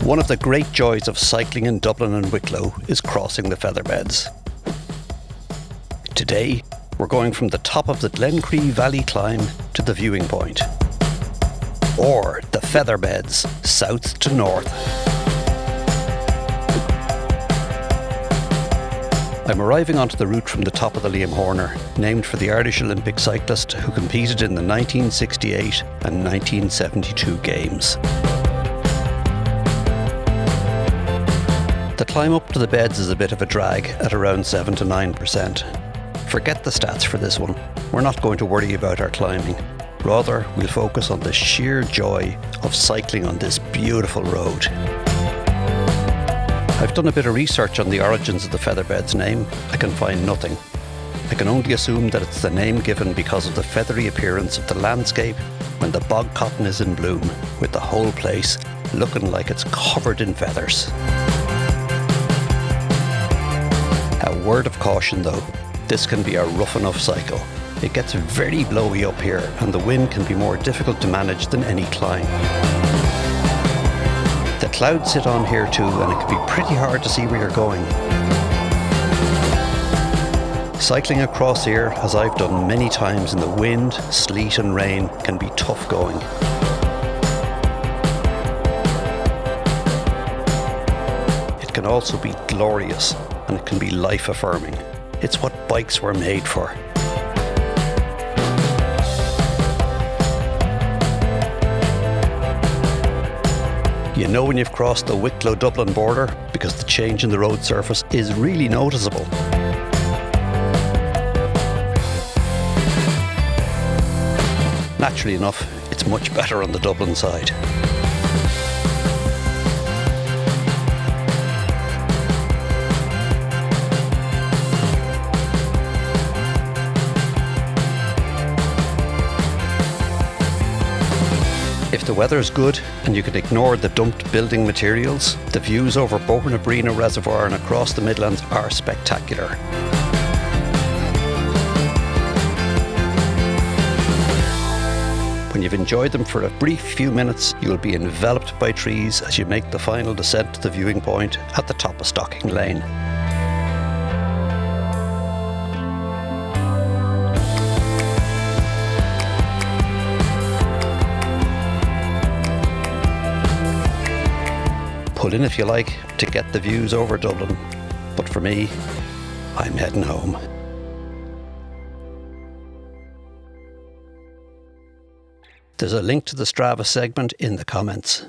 One of the great joys of cycling in Dublin and Wicklow is crossing the Featherbeds. Today, we're going from the top of the Glencree Valley climb to the viewing point, or the Featherbeds, south to north. I'm arriving onto the route from the top of the Liam Horner, named for the Irish Olympic cyclist who competed in the 1968 and 1972 Games. The climb up to the beds is a bit of a drag at around 7 to 9%. Forget the stats for this one. We're not going to worry about our climbing. Rather, we'll focus on the sheer joy of cycling on this beautiful road. I've done a bit of research on the origins of the Featherbeds name. I can find nothing. I can only assume that it's the name given because of the feathery appearance of the landscape when the bog cotton is in bloom, with the whole place looking like it's covered in feathers. A word of caution though, this can be a rough enough cycle. It gets very blowy up here and the wind can be more difficult to manage than any climb. The clouds sit on here too and it can be pretty hard to see where you're going. Cycling across here, as I've done many times in the wind, sleet and rain, can be tough going. It can also be glorious and it can be life-affirming. It's what bikes were made for. You know when you've crossed the Wicklow-Dublin border because the change in the road surface is really noticeable. Naturally enough, it's much better on the Dublin side. If the weather's good and you can ignore the dumped building materials, the views over Bornabrina Reservoir and across the Midlands are spectacular. When you've enjoyed them for a brief few minutes, you'll be enveloped by trees as you make the final descent to the viewing point at the top of Stocking Lane. Pull in if you like to get the views over Dublin, but for me, I'm heading home. There's a link to the Strava segment in the comments.